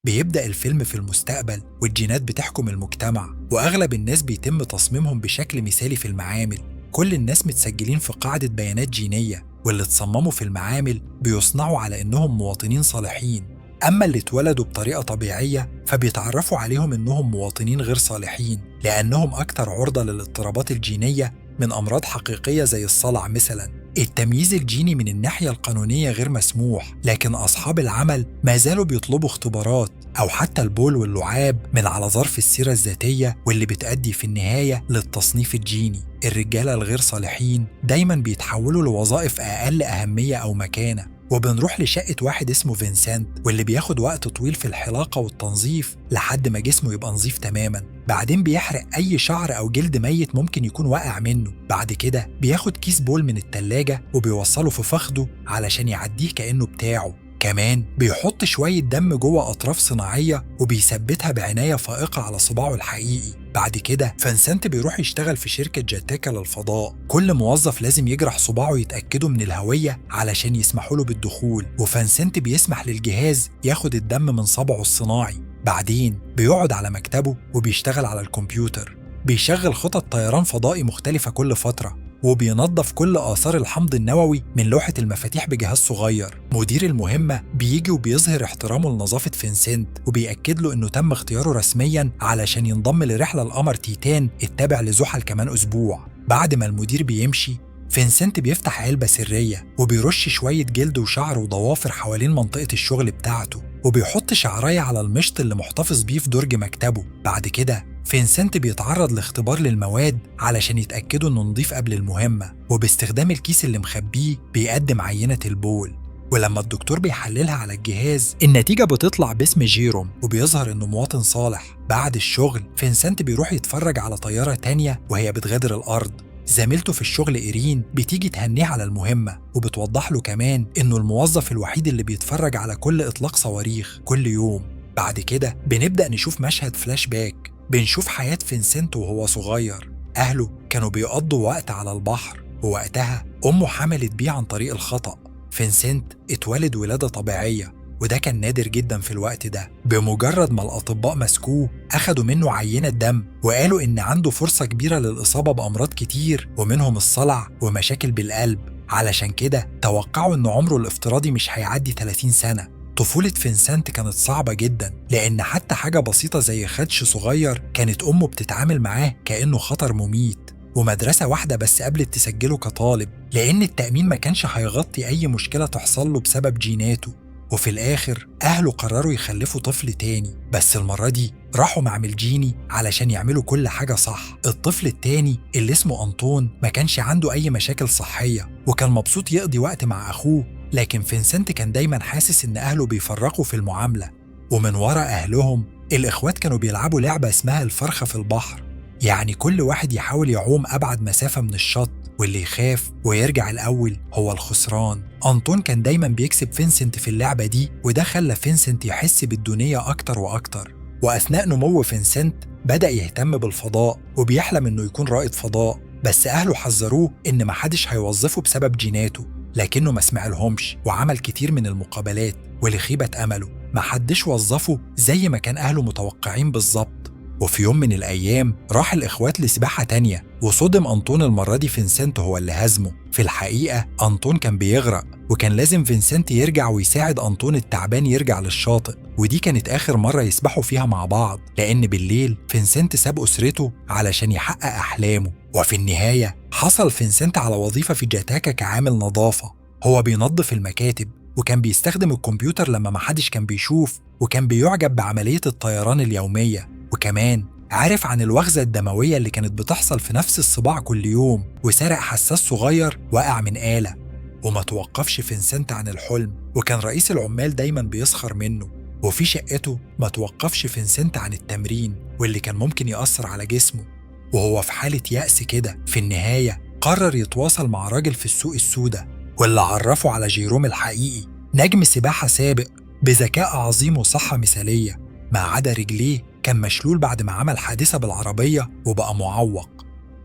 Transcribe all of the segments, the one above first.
بيبدأ الفيلم في المستقبل والجينات بتحكم المجتمع، وأغلب الناس بيتم تصميمهم بشكل مثالي في المعامل. كل الناس متسجلين في قاعدة بيانات جينية، واللي اتصمموا في المعامل بيصنعوا على إنهم مواطنين صالحين. أما اللي اتولدوا بطريقة طبيعية فبيتعرفوا عليهم إنهم مواطنين غير صالحين، لأنهم أكثر عرضة للاضطرابات الجينية من أمراض حقيقية زي الصلع مثلا. التمييز الجيني من الناحية القانونية غير مسموح، لكن أصحاب العمل ما زالوا بيطلبوا اختبارات أو حتى البول واللعاب من على ظرف السيرة الذاتية، واللي بتؤدي في النهاية للتصنيف الجيني. الرجالة الغير صالحين دايما بيتحولوا لوظائف أقل أهمية أو مكانة. وبنروح لشقة واحد اسمه فينسنت، واللي بياخد وقت طويل في الحلاقة والتنظيف لحد ما جسمه يبقى نظيف تماما. بعدين بيحرق أي شعر أو جلد ميت ممكن يكون واقع منه. بعد كده بياخد كيس بول من التلاجة وبيوصله في فخده علشان يعديه كأنه بتاعه. كمان بيحط شوية دم جوه أطراف صناعية وبيثبتها بعناية فائقة على صباعه الحقيقي. بعد كده فنسنت بيروح يشتغل في شركة جاتاكا للفضاء. كل موظف لازم يجرح صباعه يتأكدوا من الهوية علشان يسمحوا له بالدخول، وفنسنت بيسمح للجهاز ياخد الدم من صبعه الصناعي. بعدين بيقعد على مكتبه وبيشتغل على الكمبيوتر. بيشغل خطط طيران فضائي مختلفة كل فترة، وبينظف كل آثار الحمض النووي من لوحة المفاتيح بجهاز صغير. مدير المهمة بيجي وبيظهر احترامه لنظافة فينسنت، وبيأكد له إنه تم اختياره رسمياً علشان ينضم لرحلة القمر تيتان التابع لزحل كمان أسبوع. بعد ما المدير بيمشي، فينسنت بيفتح علبة سرية وبيرش شوية جلد وشعر وضوافر حوالين منطقة الشغل بتاعته، وبيحط شعراية على المشط اللي محتفظ بيه في درج مكتبه. بعد كده فينسنت بيتعرض لاختبار للمواد علشان يتأكدوا إنه نضيف قبل المهمة، وباستخدام الكيس اللي مخبيه بيقدم عينة البول. ولما الدكتور بيحللها على الجهاز النتيجة بتطلع باسم جيروم، وبيظهر إنه مواطن صالح. بعد الشغل فينسنت بيروح يتفرج على طيارة تانية وهي بتغادر الأرض. زميلته في الشغل إيرين بتيجي تهنيه على المهمة، وبتوضح له كمان إنه الموظف الوحيد اللي بيتفرج على كل إطلاق صواريخ كل يوم. بعد كده بنبدأ نشوف مشهد فلاش باك، بنشوف حياة فينسنت وهو صغير. أهله كانوا بيقضوا وقت على البحر، ووقتها أمه حملت بيه عن طريق الخطأ. فينسنت اتولد ولادة طبيعية، وده كان نادر جدا في الوقت ده. بمجرد ما الأطباء مسكوه أخدوا منه عينة دم، وقالوا إن عنده فرصة كبيرة للإصابة بأمراض كتير ومنهم الصلع ومشاكل بالقلب. علشان كده توقعوا إن عمره الافتراضي مش هيعدي 30 سنة. طفولة فينسنت كانت صعبة جدا، لأن حتى حاجة بسيطة زي خدش صغير كانت أمه بتتعامل معاه كأنه خطر مميت. ومدرسة واحدة بس قبلت تسجله كطالب، لأن التأمين ما كانش هيغطي أي مشكلة تحصل له بسبب جيناته. وفي الآخر أهله قرروا يخلفوا طفل تاني، بس المرة دي راحوا معمل جيني علشان يعملوا كل حاجة صح. الطفل التاني اللي اسمه أنطون ما كانش عنده أي مشاكل صحية، وكان مبسوط يقضي وقت مع أخوه. لكن فينسنت كان دايما حاسس إن أهله بيفرقوا في المعاملة، ومن ورا أهلهم الإخوات كانوا بيلعبوا لعبة اسمها الفرخة في البحر. يعني كل واحد يحاول يعوم أبعد مسافة من الشط، واللي يخاف ويرجع الأول هو الخسران. أنطون كان دايما بيكسب فينسنت في اللعبة دي، وده خلى فينسنت يحس بالدونية أكتر وأكتر. وأثناء نمو فينسنت بدأ يهتم بالفضاء وبيحلم إنه يكون رائد فضاء، بس أهله حذروه إن محدش هيوظفه بسبب جيناته. لكنه ما سمعلهمش وعمل كتير من المقابلات، ولخيبة أمله محدش وظفه زي ما كان أهله متوقعين بالظبط. وفي يوم من الأيام راح الإخوات لسباحة تانية، وصدم أنطون المرة دي فينسنت هو اللي هزمه. في الحقيقة أنطون كان بيغرق، وكان لازم فينسنت يرجع ويساعد أنطون التعبان يرجع للشاطئ. ودي كانت آخر مرة يسبحوا فيها مع بعض، لأن بالليل فينسنت ساب أسرته علشان يحقق أحلامه. وفي النهاية حصل فينسنت على وظيفة في جاتاكا كعامل نظافة. هو بينظف المكاتب، وكان بيستخدم الكمبيوتر لما محدش كان بيشوف، وكان بيعجب بعملية الطيران اليومية. وكمان عارف عن الوغزة الدموية اللي كانت بتحصل في نفس الصباع كل يوم، وسرق حساس صغير وقع من آلة. وما توقفش فينسنت عن الحلم، وكان رئيس العمال دايما بيسخر منه. وفي شقته ما توقفش فينسنت عن التمرين، واللي كان ممكن يأثر على جسمه. وهو في حالة يأس كده في النهاية قرر يتواصل مع راجل في السوق السوداء، واللي عرفه على جيروم الحقيقي، نجم سباحة سابق بذكاء عظيم وصحة مثالية. ما عدا رجليه كان مشلول بعد ما عمل حادثة بالعربية وبقى معوق.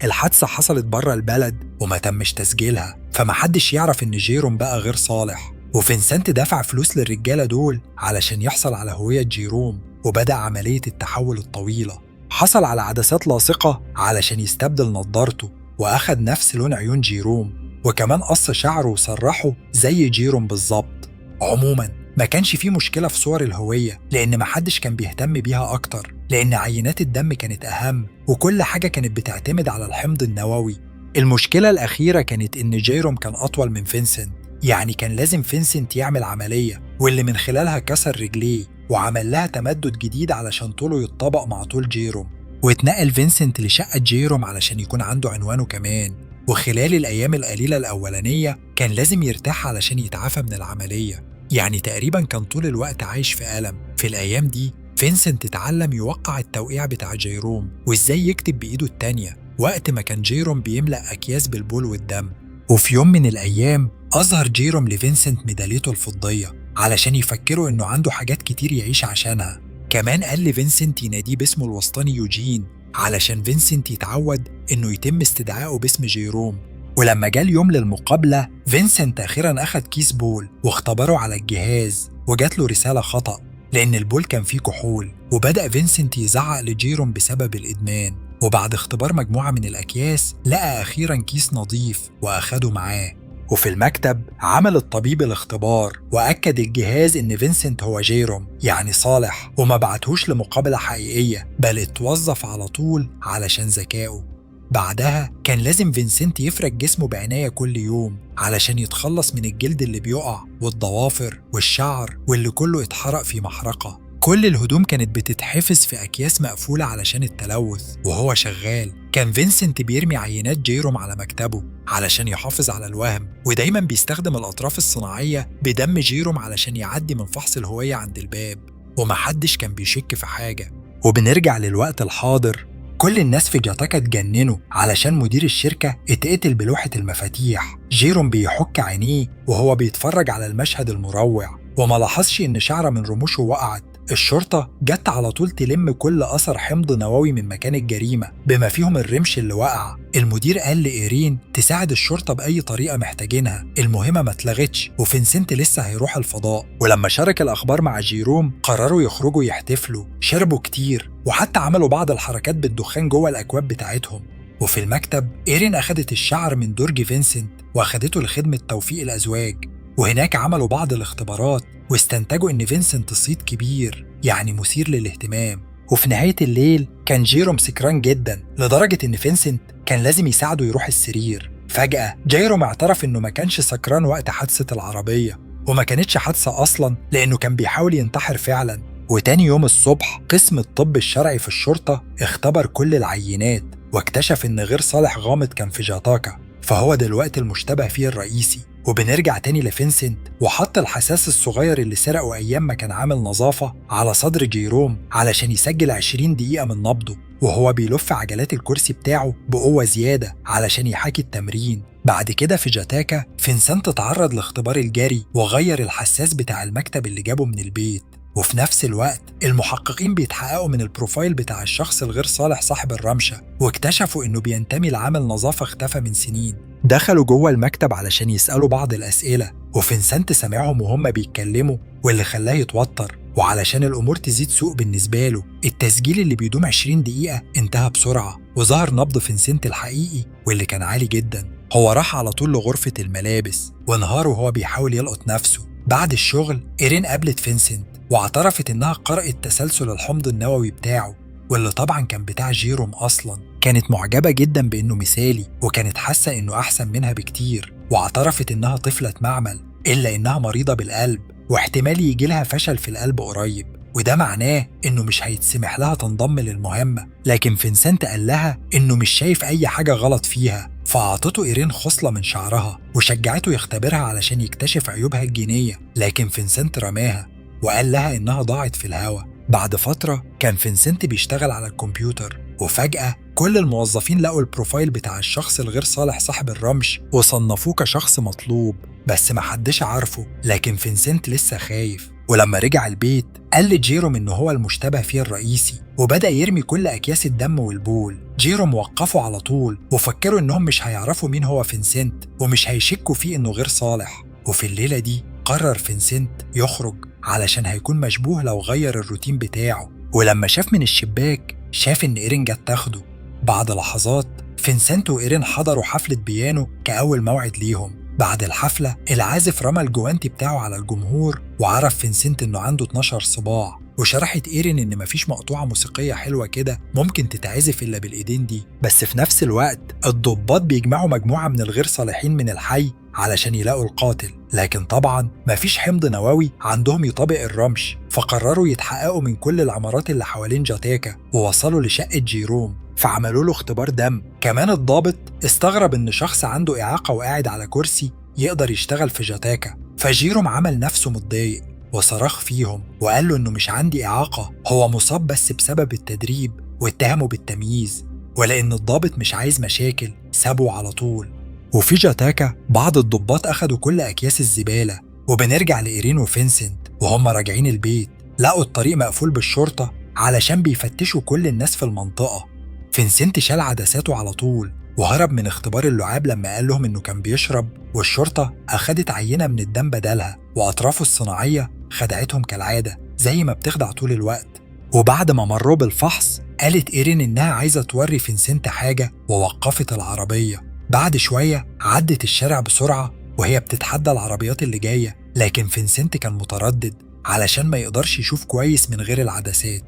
الحادثة حصلت بره البلد وما تمش تسجيلها، فمحدش يعرف إن جيروم بقى غير صالح. وفينسنت دفع فلوس للرجالة دول علشان يحصل على هوية جيروم، وبدأ عملية التحول الطويلة. حصل على عدسات لاصقة علشان يستبدل نظارته، وأخد نفس لون عيون جيروم، وكمان قص شعره وسرحه زي جيروم بالظبط. عموما ما كانش فيه مشكلة في صور الهوية، لأن محدش كان بيهتم بيها أكتر، لأن عينات الدم كانت أهم، وكل حاجة كانت بتعتمد على الحمض النووي. المشكلة الأخيرة كانت إن جيروم كان أطول من فينسنت، يعني كان لازم فينسنت يعمل عملية واللي من خلالها كسر رجليه وعمل لها تمدد جديد علشان طوله يتطابق مع طول جيروم. واتنقل فينسنت لشقة جيروم علشان يكون عنده عنوانه كمان. وخلال الأيام القليلة الأولانية كان لازم يرتاح علشان يتعافى من العملية، يعني تقريبا كان طول الوقت عايش في ألم. في الأيام دي فينسنت اتعلم يوقع التوقيع بتاع جيروم وإزاي يكتب بإيده التانية وقت ما كان جيروم بيملأ أكياس بالبول والدم. وفي يوم من الأيام أظهر جيروم لفينسنت ميداليته الفضية علشان يفكروا إنه عنده حاجات كتير يعيش عشانها. كمان قال لفينسنت يناديه باسمه الوسطاني يوجين علشان فينسنت يتعود إنه يتم استدعائه باسم جيروم. ولما جاء اليوم للمقابلة فينسنت أخيرا أخد كيس بول واختبره على الجهاز، وجات له رسالة خطأ لأن البول كان فيه كحول. وبدأ فينسنت يزعق لجيروم بسبب الإدمان، وبعد اختبار مجموعة من الأكياس لقى أخيرا كيس نظيف وأخده معاه. وفي المكتب عمل الطبيب الاختبار وأكد الجهاز إن فينسنت هو جيروم، يعني صالح، وما بعتهوش لمقابلة حقيقية بل اتوظف على طول علشان ذكائه. بعدها كان لازم فينسنت يفرك جسمه بعناية كل يوم علشان يتخلص من الجلد اللي بيقع والضوافر والشعر واللي كله اتحرق في محرقة. كل الهدوم كانت بتتحفظ في أكياس مقفولة علشان التلوث. وهو شغال كان فينسنت بيرمي عينات جيروم على مكتبه علشان يحافظ على الوهم، ودايما بيستخدم الأطراف الصناعية بدم جيروم علشان يعدي من فحص الهوية عند الباب، ومحدش كان بيشك في حاجة. وبنرجع للوقت الحاضر. كل الناس في جاتاكا اتجننوا علشان مدير الشركة اتقتل بلوحة المفاتيح. جيروم بيحك عينيه وهو بيتفرج على المشهد المروع، وما لاحظش إن شعرة من رموشه وقعت. الشرطة جت على طول تلم كل أثر حمض نووي من مكان الجريمة بما فيهم الرمش اللي وقع. المدير قال لإيرين تساعد الشرطة بأي طريقة محتاجينها، المهمة ما اتلغتش وفينسنت لسه هيروح الفضاء. ولما شارك الأخبار مع جيروم قرروا يخرجوا يحتفلوا، شربوا كتير وحتى عملوا بعض الحركات بالدخان جوه الأكواب بتاعتهم. وفي المكتب إيرين أخدت الشعر من درج فينسنت وأخدته لخدمة توفيق الأزواج، وهناك عملوا بعض الاختبارات واستنتجوا إن فينسنت صيت كبير، يعني مثير للاهتمام. وفي نهاية الليل كان جيروم سكران جدا لدرجة إن فينسنت كان لازم يساعده يروح السرير. فجأة جيروم اعترف إنه ما كانش سكران وقت حادثة العربية، وما كانتش حادثة أصلا لأنه كان بيحاول ينتحر فعلا. وتاني يوم الصبح قسم الطب الشرعي في الشرطة اختبر كل العينات واكتشف إن غير صالح غامض كان في جاتاكا، فهو دلوقتي المشتبه فيه الرئيسي. وبنرجع تاني لفينسنت وحط الحساس الصغير اللي سرقه أيام ما كان عامل نظافة على صدر جيروم علشان يسجل 20 دقيقة من نبضه، وهو بيلف عجلات الكرسي بتاعه بقوة زيادة علشان يحاكي التمرين. بعد كده في جاتاكا فينسنت تعرض لاختبار الجري وغير الحساس بتاع المكتب اللي جابه من البيت. وفي نفس الوقت المحققين بيتحققوا من البروفايل بتاع الشخص الغير صالح صاحب الرمشة، واكتشفوا إنه بينتمي لعامل نظافة اختفى من سنين. دخلوا جوه المكتب علشان يسألوا بعض الأسئلة، وفينسنت سمعهم وهم بيتكلموا واللي خلاه يتوتر. وعلشان الأمور تزيد سوء بالنسبة له التسجيل اللي بيدوم 20 دقيقة انتهى بسرعة، وظهر نبض فينسنت الحقيقي واللي كان عالي جدا. هو راح على طول لغرفة الملابس وانهار وهو بيحاول يلقط نفسه. بعد الشغل إيرين قابلت فينسنت واعترفت إنها قرأت تسلسل الحمض النووي بتاعه، واللي طبعا كان بتاع جيروم أصلا. كانت معجبة جدا بإنه مثالي وكانت حاسة إنه أحسن منها بكتير، واعترفت إنها طفلة معمل إلا إنها مريضة بالقلب واحتمال يجيلها فشل في القلب قريب، وده معناه إنه مش هيتسمح لها تنضم للمهمة. لكن فينسنت قال لها إنه مش شايف أي حاجة غلط فيها، فأعطته إيرين خصلة من شعرها وشجعته يختبرها علشان يكتشف عيوبها الجينية. لكن فينسنت رماها وقال لها إنها ضاعت في الهوا. بعد فترة كان فينسنت بيشتغل على الكمبيوتر، وفجأة كل الموظفين لقوا البروفايل بتاع الشخص الغير صالح صاحب الرمش وصنفوه كشخص مطلوب، بس محدش عارفه. لكن فينسنت لسه خايف، ولما رجع البيت قال لجيروم إنه هو المشتبه فيه الرئيسي وبدأ يرمي كل أكياس الدم والبول. جيروم وقفوا على طول وفكروا إنهم مش هيعرفوا مين هو فينسنت ومش هيشكوا فيه إنه غير صالح. وفي الليلة دي قرر فينسنت يخرج علشان هيكون مشبوه لو غير الروتين بتاعه، ولما شاف من الشباك شاف إن إيرين جت تاخده. بعد لحظات فينسنت وإيرين حضروا حفلة بيانو كأول موعد ليهم. بعد الحفلة العازف رمى الجوانتي بتاعه على الجمهور، وعرف فينسنت إنه عنده 12 صباع، وشرحت إيرين إن مفيش مقطوعة موسيقية حلوة كده ممكن تتعزف إلا بالإيدين دي. بس في نفس الوقت الضباط بيجمعوا مجموعة من الغير صالحين من الحي علشان يلاقوا القاتل، لكن طبعا مفيش حمض نووي عندهم يطابق الرمش، فقرروا يتحققوا من كل العمارات اللي حوالين جاتاكا ووصلوا لشقة جيروم، فعملوا له اختبار دم. كمان الضابط استغرب إن شخص عنده إعاقة وقاعد على كرسي يقدر يشتغل في جاتاكا، فجيروم عمل نفسه متضايق وصرخ فيهم وقال له إنه مش عندي إعاقة، هو مصاب بس بسبب التدريب، واتهمه بالتمييز. ولأن الضابط مش عايز مشاكل سابه على طول. وفي جاتاكا بعض الضباط أخدوا كل أكياس الزبالة، وبنرجع لإيرين وفينسنت وهم راجعين البيت لقوا الطريق مقفول بالشرطة علشان بيفتشوا كل الناس في المنطقة. فينسنت شال عدساته على طول وهرب من اختبار اللعاب لما قال لهم إنه كان بيشرب، والشرطة أخدت عينة من الدم بدلها، وأطرافه الصناعية خدعتهم كالعادة زي ما بتخدع طول الوقت. وبعد ما مروا بالفحص قالت إيرين إنها عايزة توري فينسنت حاجة ووقفت العربية. بعد شوية عدت الشارع بسرعة وهي بتتحدى العربيات اللي جاية، لكن فينسنت كان متردد علشان ما يقدرش يشوف كويس من غير العدسات.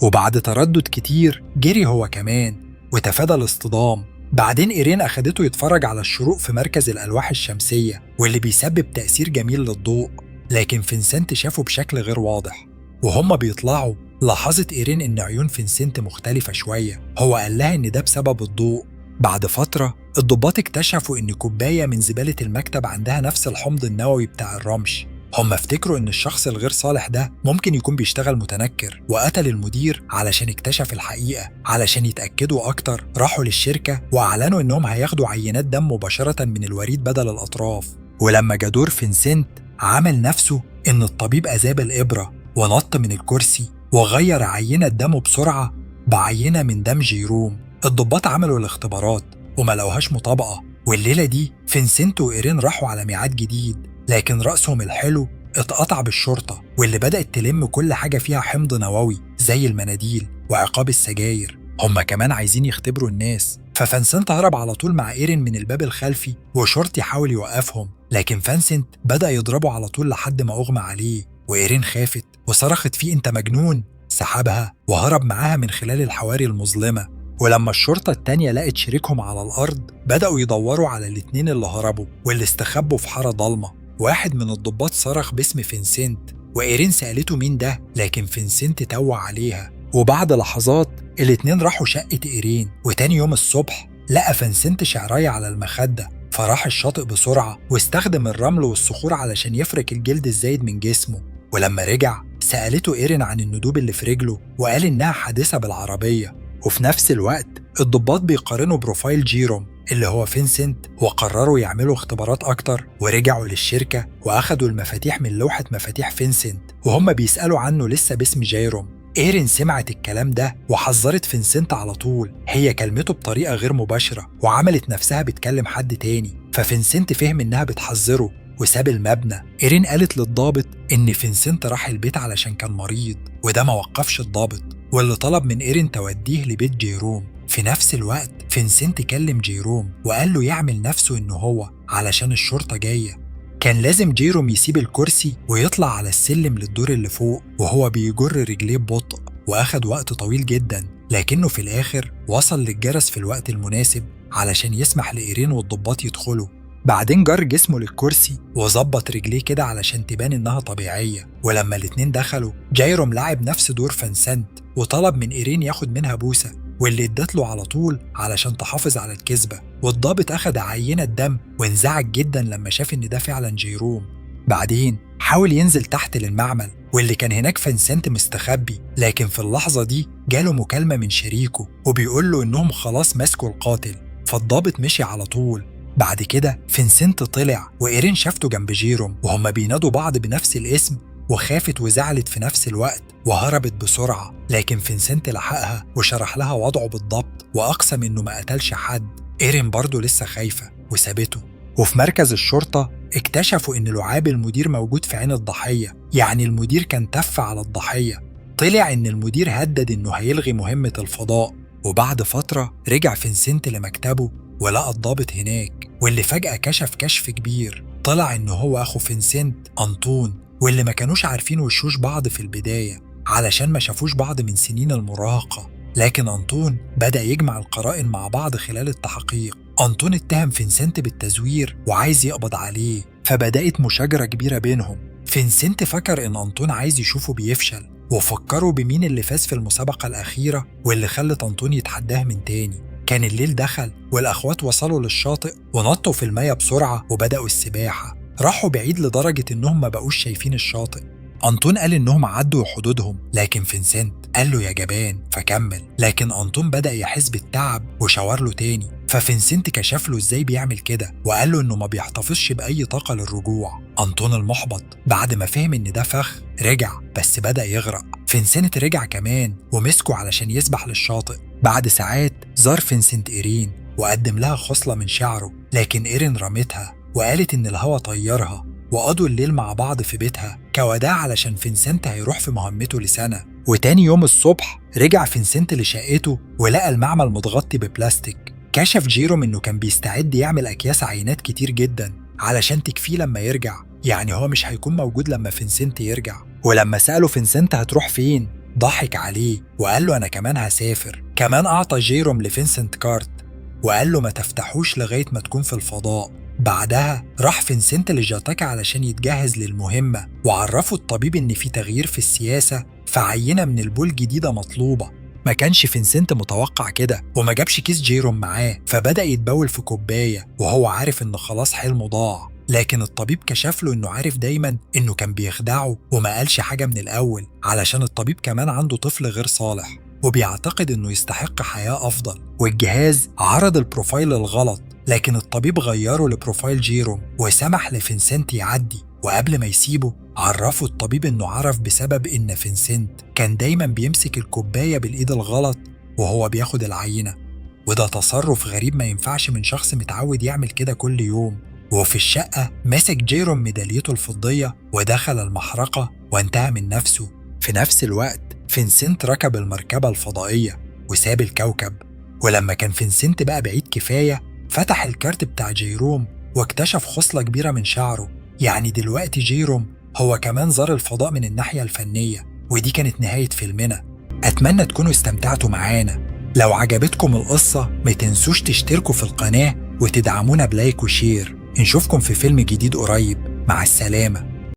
وبعد تردد كتير جري هو كمان وتفادى الاصطدام. بعدين إيرين أخدته يتفرج على الشروق في مركز الألواح الشمسية واللي بيسبب تأثير جميل للضوء، لكن فينسنت شافه بشكل غير واضح. وهم بيطلعوا لاحظت إيرين إن عيون فينسنت مختلفة شوية، هو قال لها إن ده بسبب الضوء. بعد فترة الضباط اكتشفوا إن كوباية من زبالة المكتب عندها نفس الحمض النووي بتاع الرمش. هم افتكروا إن الشخص الغير صالح ده ممكن يكون بيشتغل متنكر وقتل المدير علشان اكتشف الحقيقة. علشان يتأكدوا أكتر راحوا للشركة وأعلنوا إنهم هياخدوا عينات دم مباشرة من الوريد بدل الأطراف. ولما جا دور فينسنت عمل نفسه إن الطبيب أذاب الإبرة ونط من الكرسي وغير عينة دمه بسرعة بعينة من دم جيروم. الضباط عملوا الاختبارات وما لقوهاش مطابقة، والليلة دي فينسنت وإيرين راحوا على ميعاد جديد، لكن رأسهم الحلو اتقطع بالشرطة واللي بدأت تلم كل حاجة فيها حمض نووي زي المناديل وعقاب السجاير. هما كمان عايزين يختبروا الناس، ففينسنت هرب على طول مع إيرين من الباب الخلفي وشرطي حاول يوقفهم، لكن فينسنت بدأ يضربه على طول لحد ما أغمى عليه. وإيرين خافت وصرخت فيه أنت مجنون، سحبها وهرب معاها من خلال الحواري المظلمة. ولما الشرطة التانية لقت شريكهم على الأرض بدأوا يدوروا على الاتنين اللي هربوا واللي استخبوا في حارة ضلمة. واحد من الضباط صرخ باسم فينسنت وإيرين سألته مين ده، لكن فينسنت توع عليها. وبعد لحظات الاتنين راحوا شقة إيرين، وتاني يوم الصبح لقى فينسنت شعراية على المخدة، فراح الشاطئ بسرعة واستخدم الرمل والصخور علشان يفرك الجلد الزايد من جسمه. ولما رجع سألته إيرين عن الندوب اللي في رجله وقال إنها حادثة بالعربية. وفي نفس الوقت الضباط بيقارنوا بروفايل جيروم اللي هو فينسنت، وقرروا يعملوا اختبارات أكتر ورجعوا للشركة وأخدوا المفاتيح من لوحة مفاتيح فينسنت وهم بيسألوا عنه لسه باسم جيروم. إيرين سمعت الكلام ده وحذرت فينسنت على طول، هي كلمته بطريقة غير مباشرة وعملت نفسها بتكلم حد تاني، ففينسنت فهم إنها بتحذره وساب المبنى. إيرين قالت للضابط إن فينسنت راح البيت علشان كان مريض، وده ما وقفش الضابط واللي طلب من إيرين توديه لبيت جيروم. في نفس الوقت فينسنت كلم جيروم وقال له يعمل نفسه إنه هو علشان الشرطة جاية. كان لازم جيروم يسيب الكرسي ويطلع على السلم للدور اللي فوق وهو بيجر رجليه ببطء، وأخد وقت طويل جدا، لكنه في الآخر وصل للجرس في الوقت المناسب علشان يسمح لإيرين والضباط يدخلوا. بعدين جر جسمه للكرسي وظبط رجليه كده علشان تبان إنها طبيعية. ولما الاتنين دخلوا جيروم لعب نفس دور فينسنت وطلب من إيرين ياخد منها بوسة، واللي ادت له على طول علشان تحافظ على الكذبة. والضابط أخد عينة دم وانزعج جدا لما شاف إن ده فعلا جيروم. بعدين حاول ينزل تحت للمعمل واللي كان هناك فينسنت مستخبي، لكن في اللحظة دي جاله مكالمة من شريكه وبيقول له إنهم خلاص مسكوا القاتل، فالضابط مشي على طول. بعد كده فينسنت طلع وإيرين شافته جنب جيروم وهم بينادوا بعض بنفس الاسم، وخافت وزعلت في نفس الوقت وهربت بسرعة، لكن فينسنت لحقها وشرح لها وضعه بالضبط وأقسم إنه ما قتلش حد. إيرين برضه لسه خايفة وسابته. وفي مركز الشرطة اكتشفوا إن لعاب المدير موجود في عين الضحية، يعني المدير كان تف على الضحية. طلع إن المدير هدد إنه هيلغي مهمة الفضاء. وبعد فترة رجع فينسنت لمكتبه ولقى الضابط هناك، واللي فجأة كشف كشف كبير. طلع إنه هو أخو فينسنت أنطون، واللي ما كانوش عارفين وشوش بعض في البداية علشان ما شافوش بعض من سنين المراهقة. لكن أنطون بدأ يجمع القرائن مع بعض خلال التحقيق. أنطون اتهم فينسنت بالتزوير وعايز يقبض عليه، فبدأت مشاجرة كبيرة بينهم. فينسنت فكر إن أنطون عايز يشوفه بيفشل، وفكروا بمين اللي فاز في المسابقة الأخيرة واللي خلت أنطون يتحداه من تاني. كان الليل دخل والأخوات وصلوا للشاطئ ونطوا في المياه بسرعة وبدأوا السباحة. راحوا بعيد لدرجة إنهم ما بقوش شايفين الشاطئ. أنطون قال إنهم عدوا حدودهم، لكن فينسنت قال له يا جبان فكمل. لكن أنطون بدأ يحس بالتعب وشاور له تاني، ففينسنت كشف له إزاي بيعمل كده وقال له إنه ما بيحتفظش بأي طاقة للرجوع. أنطون المحبط بعد ما فهم إن ده فخ رجع، بس بدأ يغرق. فينسنت رجع كمان ومسكه علشان يسبح للشاطئ. بعد ساعات زار فينسنت إيرين وقدم لها خصلة من شعره، لكن إيرين رمتها وقالت إن الهوا طيرها. وقضوا الليل مع بعض في بيتها كوداع علشان فينسنت هيروح في مهمته لسنة. وتاني يوم الصبح رجع فينسنت لشقته ولقى المعمل متغطي ببلاستيك. كشف جيروم إنه كان بيستعد يعمل أكياس عينات كتير جدا علشان تكفيه لما يرجع، يعني هو مش هيكون موجود لما فينسنت يرجع. ولما سأله فينسنت هتروح فين، ضحك عليه وقال له أنا كمان هسافر. كمان أعطى جيروم لفينسنت كارت وقال له ما تفتحوش لغاية ما تكون في الفضاء. بعدها راح فينسنت لجاتاكا علشان يتجهز للمهمة، وعرفوا الطبيب إن في تغيير في السياسة، فعينة من البول جديدة مطلوبة. ما كانش فينسنت متوقع كده وما جابش كيس جيروم معاه، فبدأ يتبول في كوباية وهو عارف إنه خلاص حلمه ضاع. لكن الطبيب كشف له إنه عارف دايما إنه كان بيخدعه وما قالش حاجة من الأول، علشان الطبيب كمان عنده طفل غير صالح وبيعتقد إنه يستحق حياة أفضل. والجهاز عرض البروفايل الغلط، لكن الطبيب غيره لبروفايل جيروم وسمح لفينسنت يعدي. وقبل ما يسيبه عرفوا الطبيب إنه عرف بسبب إن فينسنت كان دايما بيمسك الكوباية بالإيد الغلط وهو بياخد العينة، وده تصرف غريب ما ينفعش من شخص متعود يعمل كده كل يوم. وفي الشقة مسك جيروم ميداليته الفضية ودخل المحرقة وانتهى من نفسه. في نفس الوقت فينسنت ركب المركبة الفضائية وساب الكوكب. ولما كان فينسنت بقى بعيد كفاية فتح الكارت بتاع جيروم واكتشف خصلة كبيرة من شعره، يعني دلوقتي جيروم هو كمان زار الفضاء من الناحية الفنية. ودي كانت نهاية فيلمنا. أتمنى تكونوا استمتعتوا معانا. لو عجبتكم القصة ما تنسوش تشتركوا في القناة وتدعمونا بلايك وشير. نشوفكم في فيلم جديد قريب. مع السلامة.